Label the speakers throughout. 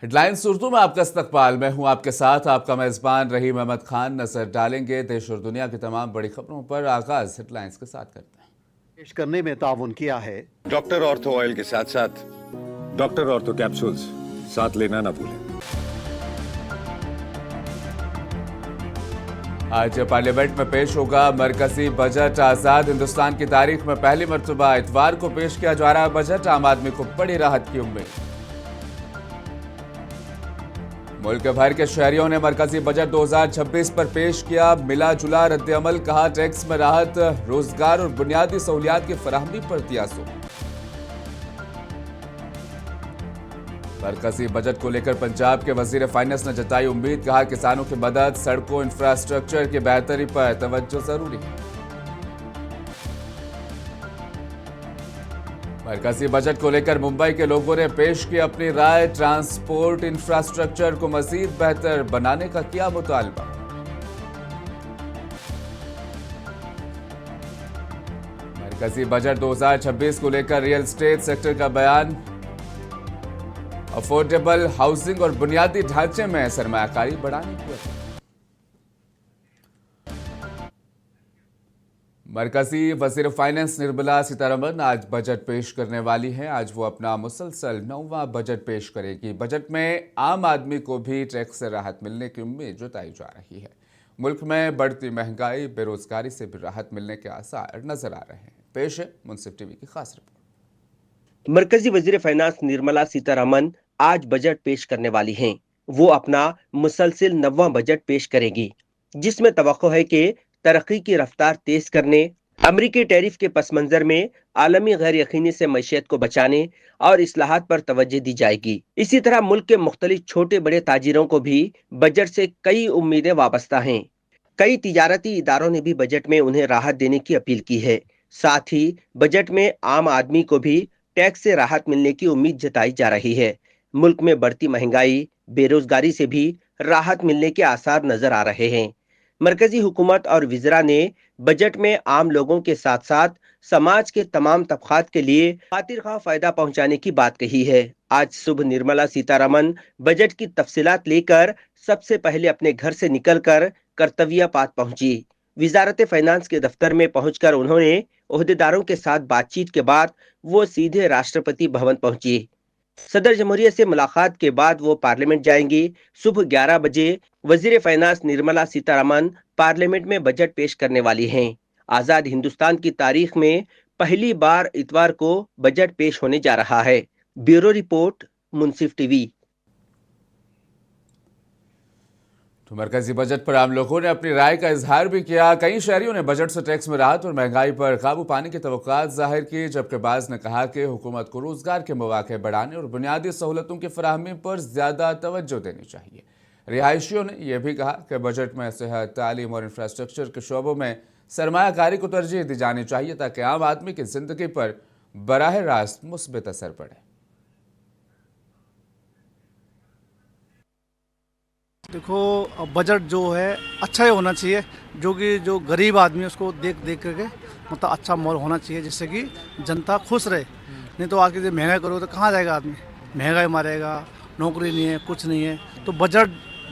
Speaker 1: Headlines Urdu में आपका इस्तकबाल। मैं हूं आपके साथ आपका मेजबान रहीम अहमद खान। नजर डालेंगे देश और दुनिया की तमाम बड़ी खबरों पर। आगाज हेडलाइंस के साथ करते हैं।
Speaker 2: पेश करने में ताउन किया है
Speaker 3: डॉक्टर ऑर्थो ऑयल के साथ साथ डॉक्टर ऑर्थो कैप्सूल्स साथ लेना ना भूलें।
Speaker 1: आज पार्लियामेंट में पेश होगा मरकजी बजट। आजाद हिंदुस्तान की तारीख में पहली मरतबा इतवार को पेश किया जा रहा बजट। आम आदमी को बड़ी राहत की उम्मीद। मुल्क भर के शहरियों ने मरकजी बजट 2026 पर पेश किया मिला जुला रद्द-ए-अमल। कहा टैक्स में राहत, रोजगार और बुनियादी सहूलियात की फराहमी पर दिया जोर। मरकजी बजट को लेकर पंजाब के वजीर फाइनेंस ने जताई उम्मीद। कहा किसानों की मदद, सड़कों, इंफ्रास्ट्रक्चर की बेहतरी पर तवज्जो जरूरी है। मरकजी बजट को लेकर मुंबई के लोगों ने पेश की अपनी राय। ट्रांसपोर्ट इंफ्रास्ट्रक्चर को मजीद बेहतर बनाने का किया मुतालबा। मरकजी बजट 2026 को लेकर रियल एस्टेट सेक्टर का बयान। अफोर्डेबल हाउसिंग और बुनियादी ढांचे में सरमायाकारी बढ़ाने की अपील। मरकजी वजीर फाइनेंस निर्मला सीतारमण आज बजट पेश करने वाली हैं। आज वो अपना मुसलसल 9वां बजट पेश करेगी। बजट में आम आदमी को भी टैक्स से राहत मिलने की उम्मीद जताई जा रही है। मुल्क में बढ़ती महंगाई, बेरोजगारी से भी राहत मिलने के आसार नजर आ रहे हैं। पेश है मुंसिफ टीवी की खास रिपोर्ट।
Speaker 4: मरकजी वजीर फाइनेंस निर्मला सीतारमण आज बजट पेश करने वाली हैं। वो अपना मुसलसिल 9वां बजट पेश करेगी, जिसमें तवक्को है कि तरक्की की रफ्तार तेज करने, अमरीकी टैरिफ के पस मंजर में आलमी गैर यकीनी से मईशत को बचाने और इस्लाहात पर तवज्जो दी जाएगी। इसी तरह मुल्क के मुख्तलिफ छोटे बड़े ताजिरों को भी बजट से कई उम्मीदें वाबस्ता हैं। कई तिजारती इदारों ने भी बजट में उन्हें राहत देने की अपील की है। साथ ही बजट में आम आदमी को भी टैक्स से राहत मिलने की उम्मीद जताई जा रही है। मुल्क में बढ़ती महंगाई, बेरोजगारी से भी राहत मिलने के आसार नजर आ रहे हैं। मरकजी हुकूमत और विज़रा ने बजट में आम लोगों के साथ साथ समाज के तमाम तबकात के लिए खातिर खा फायदा पहुंचाने की बात कही है। आज सुबह निर्मला सीतारमण बजट की तफसीलात लेकर सबसे पहले अपने घर से निकलकर कर्तव्यपात पहुंची। विजारत फाइनेंस के दफ्तर में पहुंचकर उन्होंने ओहदेदारों के साथ बातचीत के बाद वो सीधे राष्ट्रपति भवन पहुंची। सदर जमहूरिया से मुलाकात के बाद वो पार्लियामेंट जाएंगी। सुबह 11 बजे वजीर फाइनेंस निर्मला सीतारमण पार्लियामेंट में बजट पेश करने वाली हैं। आजाद हिंदुस्तान की तारीख में पहली बार इतवार को बजट पेश होने जा रहा है। ब्यूरो रिपोर्ट, मुंसिफ टीवी।
Speaker 1: तो मरकजी बजट पर आम लोगों ने अपनी राय का इजहार भी किया। कई शहरियों ने बजट से टैक्स में राहत और महंगाई पर काबू पाने की तवक्कुआत जाहिर की, जबकि बाज़ ने कहा कि हुकूमत को रोजगार के मौके बढ़ाने और बुनियादी सहूलतों की फराहमी पर ज्यादा तवज्जो देनी चाहिए। रिहायशियों ने यह भी कहा कि बजट में सेहत, तालीम और इंफ्रास्ट्रक्चर के शोबों में सरमायाकारी को तरजीह दी जानी चाहिए ताकि आम आदमी की जिंदगी पर बराह रास्त मुस्बित असर पड़े।
Speaker 5: देखो, बजट जो है अच्छा ही होना चाहिए, जो कि जो गरीब आदमी है उसको देख करके मतलब अच्छा माहौल होना चाहिए, जिससे कि जनता खुश रहे। नहीं तो आके महंगाई करो तो कहाँ जाएगा आदमी, महंगाई मारेगा, नौकरी नहीं है, कुछ नहीं है। तो बजट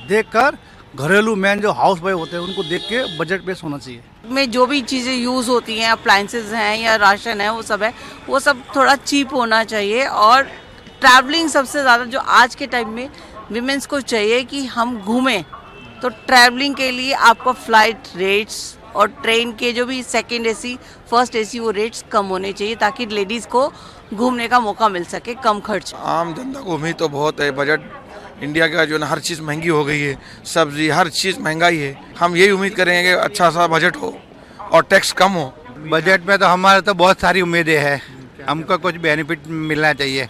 Speaker 5: देखकर घरेलू मैन जो हाउस वाइफ होते हैं उनको देख के बजट पेश होना चाहिए।
Speaker 6: में जो भी चीज़ें यूज़ होती हैं, अप्लाइंसेस हैं या राशन है, वो सब है, वो सब थोड़ा चीप होना चाहिए। और ट्रैवलिंग सबसे ज़्यादा जो आज के टाइम में विमेंस को चाहिए कि हम घूमें, तो ट्रैवलिंग के लिए आपका फ़्लाइट रेट्स और ट्रेन के जो भी सेकंड एसी, फर्स्ट एसी, वो रेट्स कम होने चाहिए ताकि लेडीज़ को घूमने का मौका मिल सके कम खर्च।
Speaker 7: आम जनता को उम्मीद तो बहुत है। बजट इंडिया का जो ना हर चीज़ महंगी हो गई है, सब्जी हर चीज़ महंगाई है। हम यही उम्मीद करेंगे कि अच्छा सा बजट हो और टैक्स कम हो।
Speaker 8: बजट में तो हमारे तो बहुत सारी उम्मीदें हैं। हमको कुछ बेनिफिट मिलना चाहिए,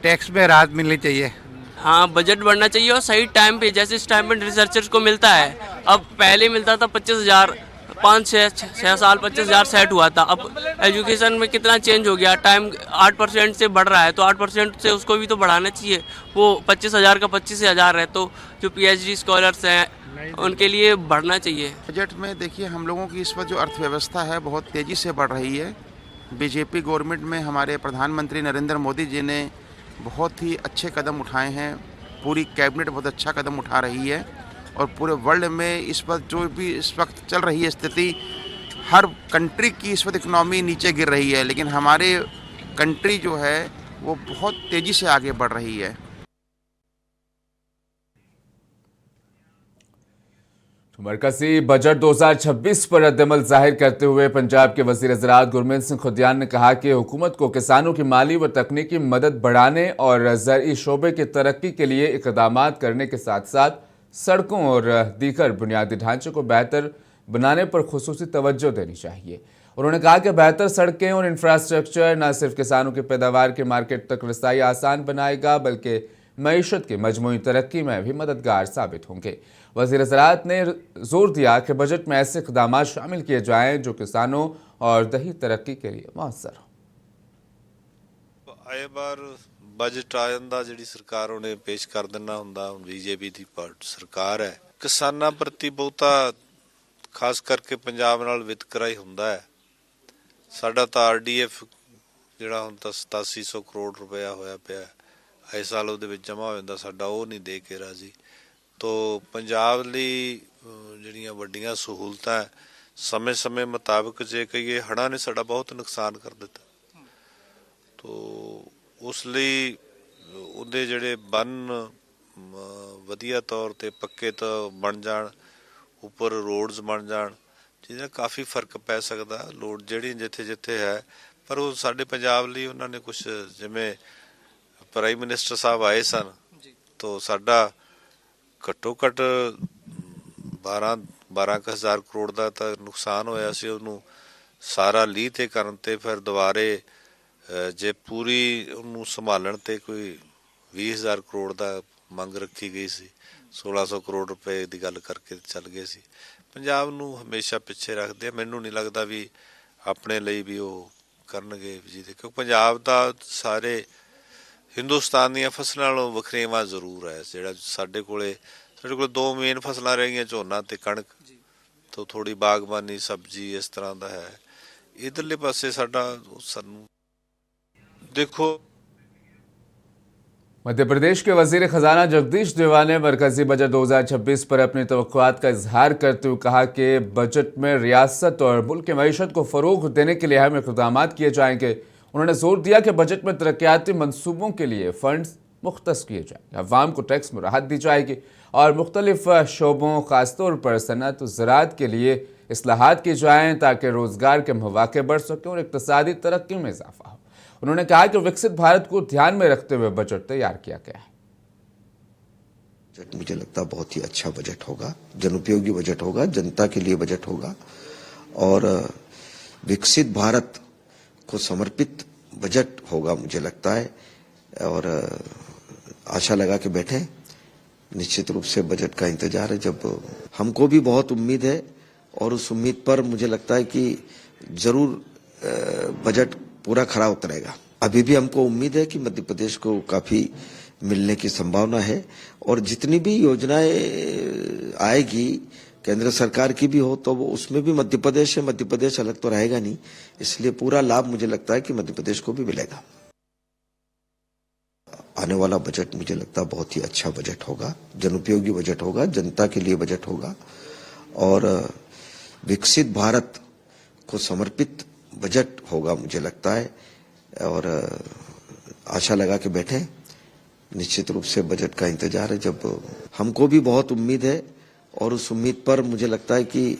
Speaker 8: टैक्स में राहत मिलनी चाहिए।
Speaker 9: हाँ, बजट बढ़ना चाहिए और सही टाइम पे, जैसे इस टाइम पे रिसर्चर्स को मिलता है। अब पहले मिलता था 25,000, 5-6 साल 25,000 सेट हुआ था। अब एजुकेशन में कितना चेंज हो गया, टाइम 8% से बढ़ रहा है, तो 8% से उसको भी तो बढ़ाना चाहिए। वो 25,000 का 25,000 है, तो जो PhD स्कॉलर्स हैं उनके लिए बढ़ना चाहिए।
Speaker 7: बजट में देखिए, हम लोगों की इस वक्त जो अर्थव्यवस्था है बहुत तेज़ी से बढ़ रही है। बीजेपी गवर्नमेंट में हमारे प्रधानमंत्री नरेंद्र मोदी जी ने बहुत ही अच्छे कदम उठाए हैं। पूरी कैबिनेट बहुत अच्छा कदम उठा रही है और पूरे वर्ल्ड में इस वक्त जो भी इस वक्त चल रही है स्थिति, हर कंट्री की इस वक्त इकनॉमी नीचे गिर रही है, लेकिन हमारे कंट्री जो है वो बहुत तेज़ी से आगे बढ़ रही है।
Speaker 1: मरकजी बजट 2026 पर रद्दअमल जाहिर करते हुए पंजाब के वजीर ज़राअत गुरमीत सिंह खुदियान ने कहा कि हुकूमत को किसानों की माली व तकनीकी मदद बढ़ाने और ज़रई शोबे की तरक्की के लिए इक़दाम करने के साथ साथ सड़कों और दीगर बुनियादी ढांचे को बेहतर बनाने पर खुसूसी तवज्जो देनी चाहिए। उन्होंने कहा कि बेहतर सड़कें और इंफ्रास्ट्रक्चर न सिर्फ किसानों की पैदावार के मार्केट तक रसाई आसान बनाएगा बल्कि मईशत की मजमूई तरक्की में भी मददगार साबित होंगे। वज़ीर ज़राअत ने जोर दिया कि बजट में ऐसे इक़दाम शामिल किए जाएं जो किसानों और दही तरक्की के लिए मौसर हो।
Speaker 10: आए बार बजट आ जाता जी सरकार उन्हें पेश कर देना होंदा। बीजेपी की सरकार है, किसानों प्रति बहुता खास करके पंजाब नाल वितकरा ही हुंदा है। साडा तो RDF जिहड़ा हुण तां 8700 करोड़ रुपया होया पिया, आए साल उहदे विच जमा हो जांदा, साडा ओह नहीं दे के राजी। तो पंजाब लई जिहड़ियां वड्डियां सहूलतां समय समय मुताबिक जे कहिए हड़ां ने साडा बहुत नुकसान कर दिता, तो उस लई उहदे जिहड़े बन वधिया तौर ते पक्के तो बन जाण, उपर रोड्स बन जाण, जिहदा काफ़ी फर्क पै सकदा। लोड जिहड़ी जिथे जिथे है, पर वो साडे पंजाब लई उन्हां ने कुछ जिवें प्राइम मिनिस्टर साहब आए सन तो साडा घट्टो घट 12,000 करोड़ का तो नुकसान होया सी। उन्होंने सारा लीह ते करन ते फिर दोबारे जे पूरी उन्होंने संभालन ते कोई 20,000 करोड़ का मंग रखी गई सी। 1600 करोड़ रुपए की गल करके चल गए सी। पंजाब नूं हमेशा पिछे रखते, मैनू नहीं लगता भी अपने लिए भी वो करनगे जी, क्योंकि पंजाब दा सारे हिंदुस्तान दी फसलों नालों वखरेवा जरूर है। जिहड़ा साडे कोले दो मेन फसलां रह गईयां, झोना ते कणक, तो थोड़ी बागबानी सब्जी इस तरह का है। इधरले पासे साडा सानू देखो।
Speaker 1: मध्य प्रदेश के वजीर खजाना जगदीश देवाल ने मरकजी बजट 2026 पर अपनी तवक्कुआत का इजहार करते हुए कहा कि बजट में रियासत और मुल्क की मईशत को फरोग देने के लिए अहम इक़दाम किए जाएंगे। उन्होंने जोर दिया कि बजट में तरक्याती मंसूबों के लिए फंड्स मुख्तस किए जाएंगे, अवाम को टैक्स में राहत दी जाएगी और मुख्तलिफ शोबों खासतौर पर सनअत और ज़राअत के लिए इस्लाहात की जाएँ ताकि रोज़गार के मौक़े बढ़ सकें और इक़्तिसादी तरक्की में इजाफा हो। उन्होंने कहा कि विकसित भारत को ध्यान में रखते हुए बजट तैयार किया गया है।
Speaker 11: बजट मुझे लगता है बहुत ही अच्छा बजट होगा, जनोपयोगी बजट होगा, जनता के लिए बजट होगा और विकसित भारत को समर्पित बजट होगा मुझे लगता है। और आशा लगा के बैठे, निश्चित रूप से बजट का इंतजार है। जब हमको भी बहुत उम्मीद है और उस उम्मीद पर मुझे लगता है कि जरूर बजट पूरा खरा उतरेगा। अभी भी हमको उम्मीद है कि मध्य प्रदेश को काफी मिलने की संभावना है और जितनी भी योजनाएं आएगी केंद्र सरकार की भी हो तो वो उसमें भी मध्य प्रदेश है, मध्य प्रदेश अलग तो रहेगा नहीं, इसलिए पूरा लाभ मुझे लगता है कि मध्य प्रदेश को भी मिलेगा। आने वाला बजट मुझे लगता है बहुत ही अच्छा बजट होगा, जनोपयोगी बजट होगा, जनता के लिए बजट होगा और विकसित भारत को समर्पित बजट होगा मुझे लगता है। और आशा लगा के बैठे, निश्चित रूप से बजट का इंतजार है। जब हमको भी बहुत उम्मीद है और उस उम्मीद पर मुझे लगता है कि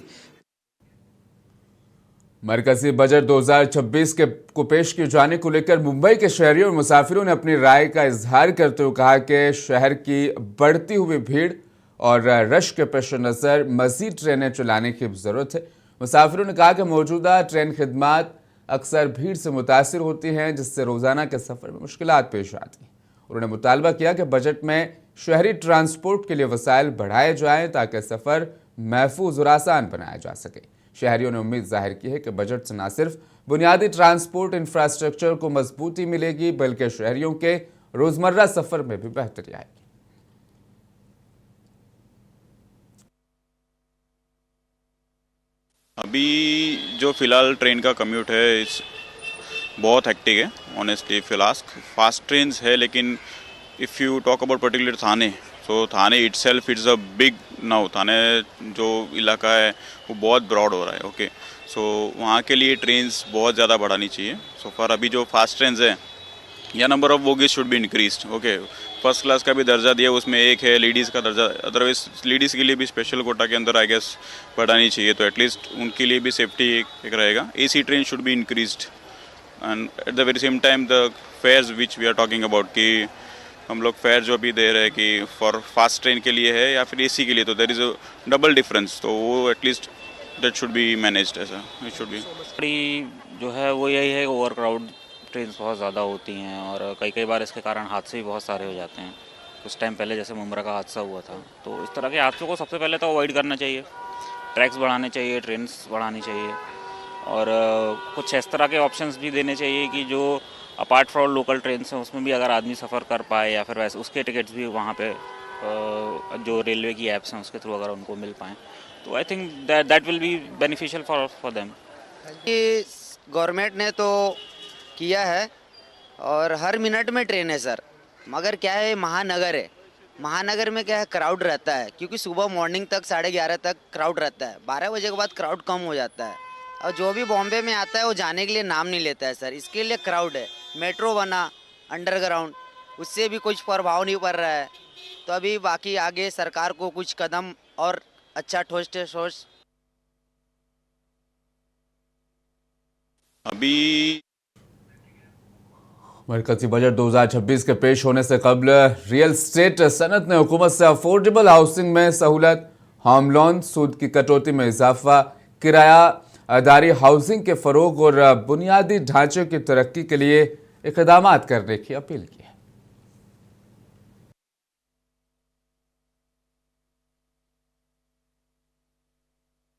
Speaker 1: मरकजी बजट 2026 को पेश किए जाने को लेकर मुंबई के शहरियों और मुसाफिरों ने अपनी राय का इजहार करते हुए कहा कि शहर की बढ़ती हुई भीड़ और रश के पेश नज़र मज़ीद ट्रेनें चलाने की ज़रूरत है। मुसाफिरों ने कहा कि मौजूदा ट्रेन खिदमात अक्सर भीड़ से मुतासिर होती हैं, जिससे रोज़ाना के सफ़र में मुश्किलात पेश आती हैं। उन्होंने मुतालबा किया कि बजट में शहरी ट्रांसपोर्ट के लिए वसाइल बढ़ाए जाएं ताकि सफ़र महफूज और आसान बनाया जा सके। शहरियों ने उम्मीद जाहिर की है कि बजट से न सिर्फ बुनियादी ट्रांसपोर्ट इंफ्रास्ट्रक्चर को मजबूती मिलेगी बल्कि शहरियों के रोज़मर्रा सफ़र में भी बेहतरी आएगी।
Speaker 12: अभी जो फ़िलहाल ट्रेन का कम्यूट है बहुत हेक्टिक है ऑनेस्टली। फ़िलहाल फास्ट ट्रेन्स है लेकिन if you talk about particular Thane, so Thane itself it's a big now, Thane जो इलाका है वो बहुत ब्रॉड हो रहा है, ओके। सो वहाँ के लिए ट्रेन्स बहुत ज़्यादा बढ़ानी चाहिए। सो फॉर अभी जो फास्ट ट्रेन्स हैं या number of bogies should be increased, okay. First class का भी दर्जा दिया, उसमें एक है लेडीज़ का दर्जा, अदरवाइज लेडीज़ के लिए भी स्पेशल कोटा के अंदर आई गेस बढ़ानी चाहिए, तो एटलीस्ट उनके लिए भी सेफ्टी एक रहेगा। AC train should be increased and at the very same time the fares which we are talking about, कि हम लोग फेयर जो भी दे रहे हैं कि फॉर फास्ट ट्रेन के लिए है या फिर AC के लिए, तो there is a double difference, तो वो at least that should be managed, ऐसा इट शुड बी।
Speaker 13: बड़ी जो है वो यही है, ओवर क्राउड ट्रेन्स बहुत ज़्यादा होती हैं और कई बार इसके कारण हादसे भी बहुत सारे हो जाते हैं। कुछ टाइम पहले जैसे मुंब्रा का हादसा हुआ था, तो इस तरह के हादसों को सबसे पहले तो अवॉइड करना चाहिए। ट्रैक्स बढ़ाने चाहिए, ट्रेन्स बढ़ानी चाहिए और कुछ इस तरह के ऑप्शंस भी देने चाहिए कि जो अपार्ट फ्रॉम लोकल ट्रेन्स हैं उसमें भी अगर आदमी सफ़र कर पाए या फिर वैसे उसके टिकट्स भी वहाँ पे जो रेलवे की ऐप्स हैं उसके थ्रू अगर उनको मिल पाएँ, तो I think that will be beneficial for them.
Speaker 14: Government ने तो किया है और हर मिनट में ट्रेन है सर, मगर क्या है महानगर है, महानगर में क्या है क्राउड रहता है, क्योंकि सुबह मॉर्निंग तक 11:30 तक क्राउड रहता है, 12 बजे के बाद क्राउड कम हो जाता है और जो भी बॉम्बे में आता है वो जाने के लिए नाम नहीं लेता है सर, इसके लिए क्राउड है। मेट्रो बना अंडरग्राउंड, उससे भी कुछ प्रभाव नहीं पड़ रहा है, तो अभी बाकी आगे सरकार को कुछ कदम और अच्छा ठोस
Speaker 12: अभी
Speaker 1: मरकजी बजट 2026 के पेश होने से कबल रियल स्टेट सनत ने हुकूमत से अफोर्डेबल हाउसिंग में सहूलत, होम लोन, सूद की कटौती में इजाफा, किरायादारी हाउसिंग के फरोग और बुनियादी ढांचे की तरक्की के लिए इक़दामात करने की अपील की है।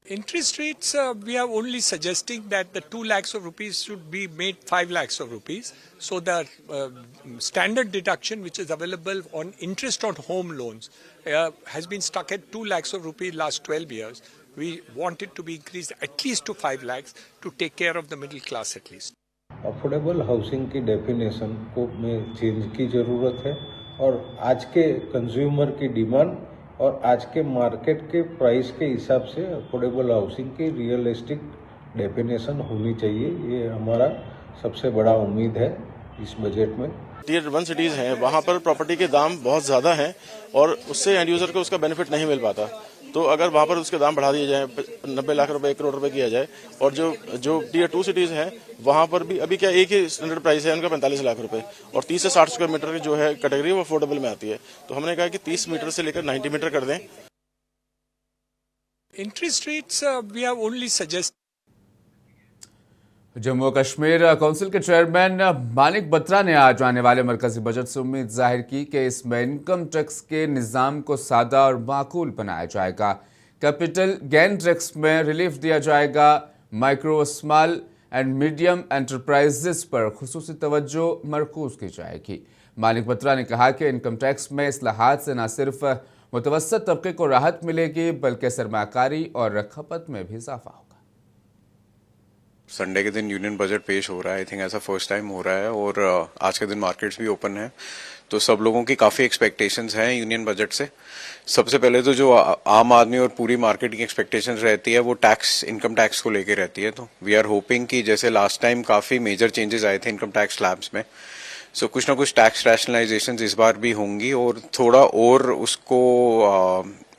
Speaker 15: Interest rates, we are only suggesting that the 2 lakhs of rupees should be made 5 lakhs of rupees. So the standard deduction which is available on interest on home loans has been stuck at 2 lakhs of rupees last 12 years. We want it to be increased at least to 5 lakhs to take care of the middle class at least.
Speaker 16: Affordable housing की definition को में change की ज़रूरत है और आज के consumer की डिमांड और आज के मार्केट के प्राइस के हिसाब से अफोर्डेबल हाउसिंग की रियलिस्टिक डेफिनेशन होनी चाहिए। ये हमारा सबसे बड़ा उम्मीद है इस बजट में।
Speaker 17: टियर 1 सिटीज हैं, वहाँ पर प्रॉपर्टी के दाम बहुत ज़्यादा हैं और उससे एंड यूज़र को उसका बेनिफिट नहीं मिल पाता, तो अगर वहाँ पर उसके दाम बढ़ा दिए जाए, 90 लाख रुपए 1 करोड़ रुपए किया जाए, और जो टियर 2 सिटीज हैं वहाँ पर भी अभी क्या एक ही स्टैंडर्ड प्राइस है उनका 45 लाख रुपए और 30 से 60 स्क्वायर मीटर की जो है कैटेगरी वो अफोर्डेबल में आती है, तो हमने कहा कि 30 मीटर से लेकर 90 मीटर कर दें।
Speaker 15: Interest rates, we have only suggested.
Speaker 1: Jammu Kashmir council के चेयरमैन मानिक बत्रा ने आज आने वाले मरकजी बजट से उम्मीद जाहिर की कि इसमें इनकम टैक्स के निज़ाम को सादा और माकूल बनाया जाएगा। कैपिटल गेन टैक्स में रिलीफ दिया जाएगा। Micro, small and medium enterprises पर खुसूसी तवज्जो मरकूज की जाएगी। मानिक बत्रा ने कहा कि इनकम टैक्स में इस्लाहात से न सिर्फ मुतवस्सत तबके को राहत मिलेगी बल्कि सरमाकारी और खपत में भी इजाफा होगा।
Speaker 18: संडे के दिन यूनियन बजट पेश हो रहा है, आई थिंक ऐसा फर्स्ट टाइम हो रहा है और आज के दिन मार्केट्स भी ओपन है, तो सब लोगों की काफ़ी एक्सपेक्टेशंस हैं यूनियन बजट से। सबसे पहले तो जो आम आदमी और पूरी मार्केट की एक्सपेक्टेशंस रहती है वो टैक्स, इनकम टैक्स को लेके रहती है, तो वी आर होपिंग कि जैसे लास्ट टाइम काफ़ी मेजर चेंजेस आए थे इनकम टैक्स स्लैब्स में, सो कुछ ना कुछ टैक्स रैशनलाइजेशंस इस बार भी होंगी और थोड़ा और उसको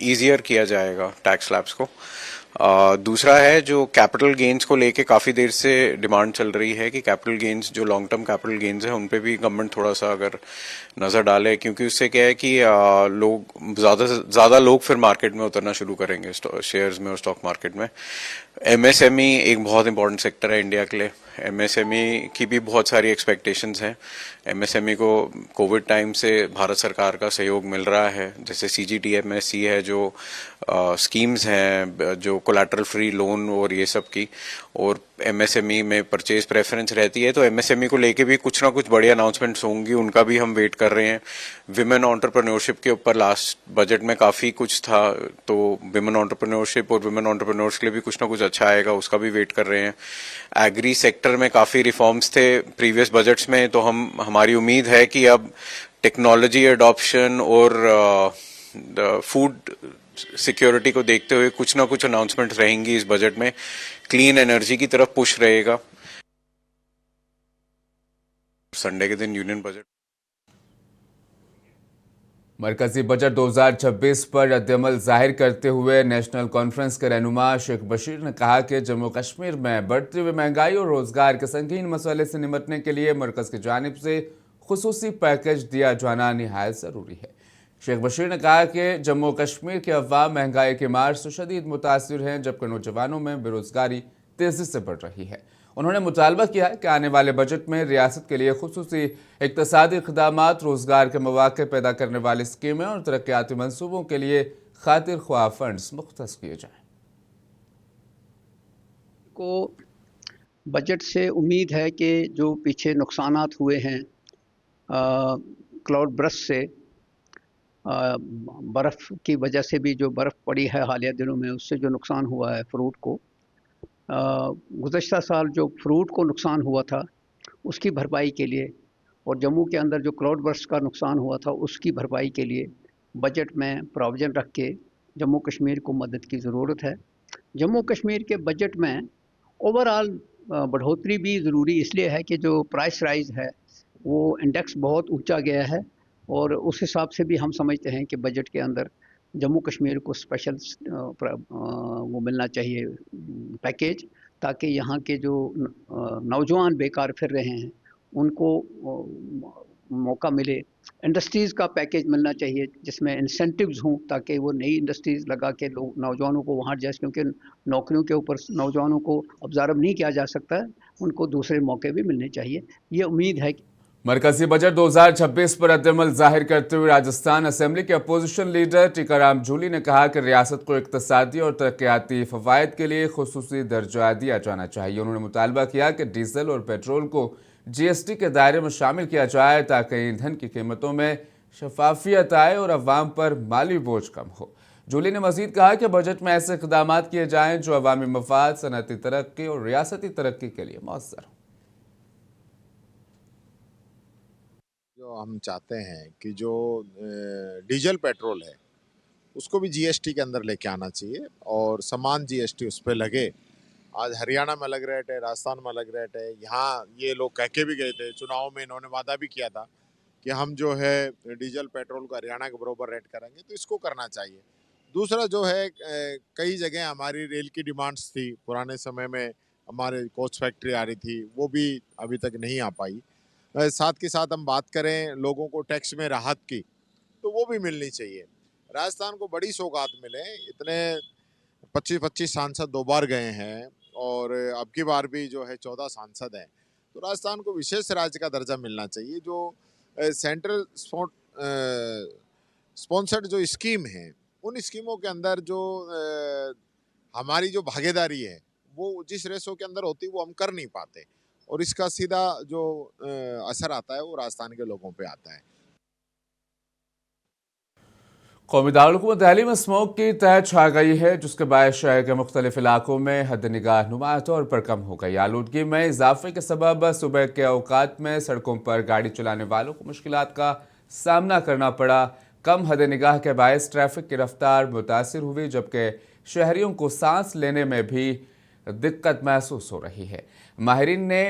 Speaker 18: ईजियर किया जाएगा टैक्स स्लैब्स को। दूसरा है जो कैपिटल गेन्स को लेके काफ़ी देर से डिमांड चल रही है कि कैपिटल गेन्स, जो लॉन्ग टर्म कैपिटल गेन्स है, उन पे भी गवर्नमेंट थोड़ा सा अगर नज़र डाले, क्योंकि उससे क्या है कि लोग ज़्यादा लोग फिर मार्केट में उतरना शुरू करेंगे शेयर्स में और स्टॉक मार्केट में। एमएसएमई एक बहुत इंपॉर्टेंट सेक्टर है इंडिया के लिए, एमएसएमई की भी बहुत सारी एक्सपेक्टेशंस हैं। एमएसएमई को कोविड टाइम से भारत सरकार का सहयोग मिल रहा है, जैसे CGTMSE है, जो स्कीम्स हैं जो कोलैटरल फ्री लोन और ये सब की, और एमएसएमई में परचेज प्रेफरेंस रहती है, तो एमएसएमई को लेके भी कुछ ना कुछ बड़ी अनाउंसमेंट्स होंगी, उनका भी हम वेट कर रहे हैं। विमेन एंटरप्रेन्योरशिप के ऊपर लास्ट बजट में काफ़ी कुछ था, तो विमेन एंटरप्रेन्योरशिप और विमेन एंटरप्रेन्योर्स के लिए भी कुछ ना कुछ अच्छा आएगा, उसका भी वेट कर रहे हैं। एग्री सेक्टर में काफ़ी रिफॉर्म्स थे प्रीवियस बजट्स में, तो हमारी उम्मीद है कि अब टेक्नोलॉजी एडॉप्शन और फूड सिक्योरिटी को देखते हुए कुछ ना कुछ अनाउंसमेंट रहेंगी इस बजट में। क्लीन एनर्जी की तरफ पुश रहेगा। संडे के दिन यूनियन बजट।
Speaker 1: मरकजी बजट 2026 पर रद्दअमल जाहिर करते हुए नेशनल कॉन्फ्रेंस के रहनुमा शेख बशीर ने कहा कि जम्मू कश्मीर में बढ़ती हुई महंगाई और रोजगार के संगीन मसले से निपटने के लिए मरकज की जानिब से खुसूसी पैकेज दिया जाना निहायत ज़रूरी है। शेख बशीर ने कहा कि जम्मू कश्मीर के अवाम महंगाई की मार से शदीद मुतासिर हैं, जबकि नौजवानों में बेरोजगारी तेज़ी से बढ़ रही है। उन्होंने मुतालबा किया है कि आने वाले बजट में रियासत के लिए खुसूसी इक़्तिसादी इक़दामात, रोजगार के मौक़े पैदा करने वाली स्कीमें और तरक्याती मनसूबों के लिए खातिर ख्वाह फंड्स मुख्तस किए जाएँ।
Speaker 19: को बजट से उम्मीद है कि जो पीछे नुकसानात हुए हैं क्लाउड बर्स्ट से, बर्फ़ की वजह से भी जो बर्फ़ पड़ी है हालिया दिनों में, उससे जो नुकसान हुआ है फ्रूट को, गुज़श्ता साल जो फ्रूट को नुकसान हुआ था उसकी भरपाई के लिए, और जम्मू के अंदर जो क्लाउड बर्स्ट का नुकसान हुआ था उसकी भरपाई के लिए बजट में प्रोविज़न रख के जम्मू कश्मीर को मदद की ज़रूरत है। जम्मू कश्मीर के बजट में ओवरऑल बढ़ोतरी भी ज़रूरी इसलिए है कि जो प्राइस राइज है वो इंडेक्स बहुत ऊंचा गया है, और उस हिसाब से भी हम समझते हैं कि बजट के अंदर जम्मू कश्मीर को स्पेशल वो मिलना चाहिए पैकेज, ताकि यहाँ के जो नौजवान बेकार फिर रहे हैं उनको मौका मिले। इंडस्ट्रीज़ का पैकेज मिलना चाहिए जिसमें इंसेंटिव्स हों, ताकि वो नई इंडस्ट्रीज़ लगा के लोग नौजवानों को वहाँ जाए, क्योंकि नौकरियों के ऊपर नौजवानों को ऑब्जर्व नहीं किया जा सकता है, उनको दूसरे मौके भी मिलने चाहिए। ये उम्मीद है कि
Speaker 1: मरकजी बजट 2026 पर रद्दअमल जाहिर करते हुए राजस्थान असेंबली के अपोजिशन लीडर टीकाराम जूली ने कहा कि रियासत को इक़्तिसादी और तरक्याती फ़वाइद के लिए खुसूसी दर्जा दिया जाना चाहिए। उन्होंने मुतालबा किया कि डीजल और पेट्रोल को GST के दायरे में शामिल किया जाए ताकि ईंधन की कीमतों में शफाफियत आए और अवाम पर माली बोझ कम हो। जूली ने मजीद कहा कि बजट में ऐसे इक़दाम किए जाएँ जो अवामी मफाद, सनअती तरक्की और रियासती तरक्की के लिए मौसर हों।
Speaker 20: जो हम चाहते हैं कि जो डीजल पेट्रोल है उसको भी GST के अंदर लेके आना चाहिए और समान GST उस पर लगे। आज हरियाणा में अलग रेट है, राजस्थान में अलग रेट है। यहाँ ये लोग कह के भी गए थे, चुनाव में इन्होंने वादा भी किया था कि हम जो है डीजल पेट्रोल को हरियाणा के बराबर रेट करेंगे, तो इसको करना चाहिए। दूसरा जो है कई जगह हमारी रेल की डिमांड्स थी, पुराने समय में हमारे कोच फैक्ट्री आ रही थी, वो भी अभी तक नहीं आ पाई। साथ के साथ हम बात करें लोगों को टैक्स में राहत की, तो वो भी मिलनी चाहिए। राजस्थान को बड़ी सौगात मिले, इतने 25 सांसद 2 बार गए हैं और अब की बार भी जो है 14 सांसद हैं, तो राजस्थान को विशेष राज्य का दर्जा मिलना चाहिए। जो सेंट्रल स्पॉन्सर्ड जो स्कीम है, उन स्कीमों के अंदर जो हमारी जो भागीदारी है वो जिस रेशो के अंदर होती है वो हम कर नहीं पाते, और इसका सीधा जो असर आता है वो राजस्थान के लोगों पे आता है।
Speaker 1: कौमी दारुल दिल्ली में स्मोक की तह छा गई है, जिसके बाद शहर के मुख्तलिफ इलाकों में हद निगाह नुमाया तौर पर कम हो गई। आलूदगी में इजाफे के सबब सुबह के औकात में सड़कों पर गाड़ी चलाने वालों को मुश्किलात का सामना करना पड़ा। कम हद निगाह के बायस ट्रैफिक की रफ्तार मुतासिर हुई, जबकि शहरियों को सांस लेने में भी दिक्कत महसूस हो रही है। माहिरीन ने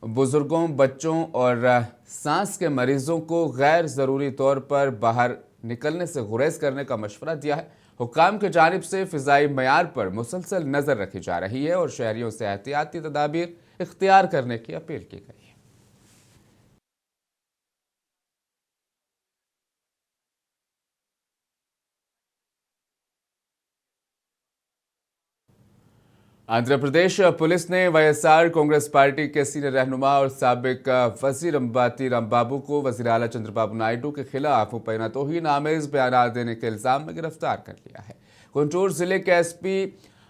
Speaker 1: बुजुर्गों, बच्चों और सांस के मरीजों को गैर ज़रूरी तौर पर बाहर निकलने से गुरेज करने का मशवरा दिया है। हुक्काम की जानिब से फ़िज़ाई मयार पर मुसलसल नज़र रखी जा रही है और शहरियों से एहतियाती तदाबीर इख्तियार करने की अपील की गई है। आंध्र प्रदेश पुलिस ने YSR कांग्रेस पार्टी के सीनियर रहनुमा और साबिक वजीर अंबाती रामबाबू को वजीर आला चंद्रबाबू नायडू के खिलाफ मुपैना तौहीन आमेज बयान देने के इल्जाम में गिरफ्तार कर लिया है। गुंटूर जिले के SP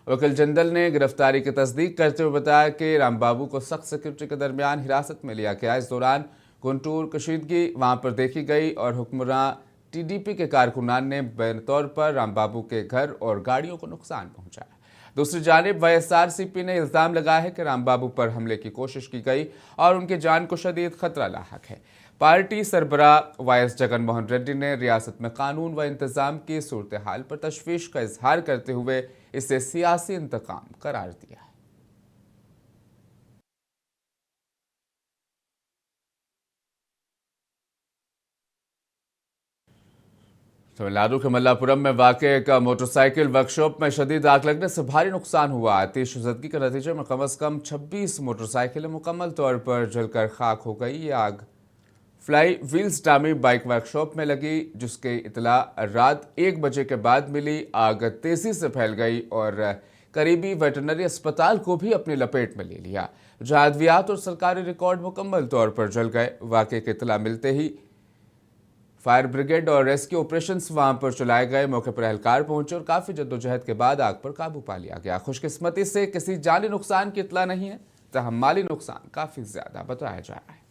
Speaker 1: वकील जंदल ने गिरफ्तारी की तस्दीक करते हुए बताया कि रामबाबू को सख्त सिक्योरिटी के दरमियान हिरासत में लिया गया। इस दौरान गुंटूर कशीदगी वहां पर देखी गई और हुक्मरान TDP के कारकुनान ने बेतौर पर रामबाबू के घर और गाड़ियों को नुकसान पहुंचाया। दूसरी जानिब YSR CP ने इल्ज़ाम लगाया है कि रामबाबू पर हमले की कोशिश की गई और उनकी जान को शदीद खतरा लाहक है। पार्टी सरबराह वाईएस जगनमोहन रेड्डी ने रियासत में कानून व इंतजाम की सूरत हाल पर तशवीश का इजहार करते हुए इसे सियासी इंतकाम करार दिया है। तमिलनाडु के मल्लापुरम में वाक़ एक मोटरसाइकिल वर्कशॉप में शदीद आग लगने से भारी नुकसान हुआ। आतिश ज़दगी के नतीजे में कम से कम 26 मोटरसाइकिलें मुकम्मल तौर पर जलकर खाक हो गई। ये आग fly wheels dummy bike workshop में लगी, जिसकी इतला रात 1 बजे के बाद मिली। आग तेजी से फैल गई और करीबी वेटरनरी अस्पताल को भी अपनी लपेट में ले लिया, जहां अद्वियात और सरकारी रिकॉर्ड मुकम्मल तौर पर जल गए। वाक़े की इतला मिलते ही फायर ब्रिगेड और रेस्क्यू ऑपरेशंस वहां पर चलाए गए। मौके पर एहलकार पहुंचे और काफी जद्दोजहद के बाद आग पर काबू पा लिया गया। खुशकिस्मती से किसी जानी नुकसान की इतला नहीं है, तहम माली नुकसान काफी ज्यादा बताया जा रहा है।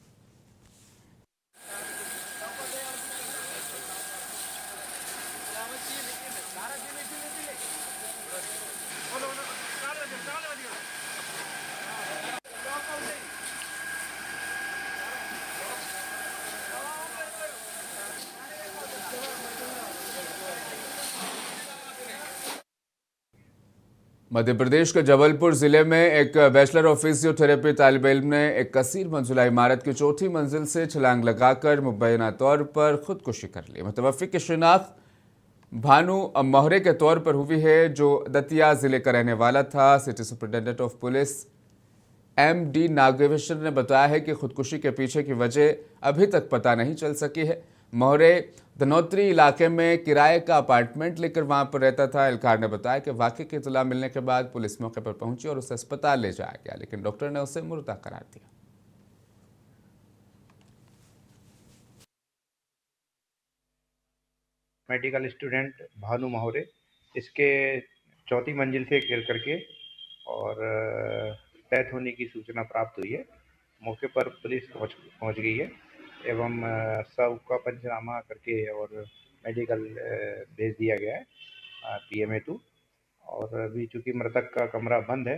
Speaker 1: मध्य प्रदेश के जबलपुर जिले में एक बैचलर ऑफ फिजियोथेरेपी तालिब इल्म ने एक कसीर मंजिला इमारत की चौथी मंजिल से छलांग लगाकर मुबैना तौर पर खुदकुशी कर ली। मुतवफ़्फ़ी की शिनाख्त भानु मोहरे के तौर पर हुई है, जो दतिया जिले का रहने वाला था। City superintendent of police MD Nageshwar ने बताया है कि खुदकुशी के पीछे की वजह अभी तक पता नहीं चल सकी है। मोहरे धनौतरी इलाके में किराए का अपार्टमेंट लेकर वहां पर रहता था। एहलकार ने बताया कि वाक़े की इतला मिलने के बाद पुलिस मौके पर पहुंची और उसे अस्पताल ले जाया गया, लेकिन डॉक्टर ने उसे मुर्दा करार दिया।
Speaker 21: मेडिकल स्टूडेंट भानु मोहरे इसके चौथी मंजिल से गिर करके और डेथ होने की सूचना प्राप्त हुई है। मौके पर पुलिस पहुंच गई है एवं शव का पंचनामा करके और मेडिकल भेज दिया गया है PMA 2। और अभी चूँकि मृतक का कमरा बंद है,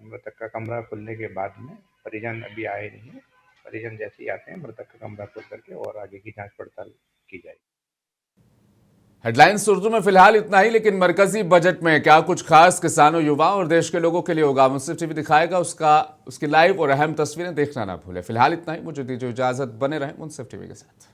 Speaker 21: मृतक का कमरा खुलने के बाद में परिजन अभी आए नहीं है। परिजन जैसे ही आते हैं मृतक का कमरा खोल करके और आगे की जांच पड़ताल की जाएगी।
Speaker 1: हेडलाइंस उर्दू में फिलहाल इतना ही, लेकिन मरकजी बजट में क्या कुछ खास किसानों, युवाओं और देश के लोगों के लिए होगा, मुंसिफ टीवी दिखाएगा। उसकी लाइव और अहम तस्वीरें देखना ना भूलें। फिलहाल इतना ही, मुझे दीजिए इजाजत, बने रहें मुंसिफ टीवी के साथ।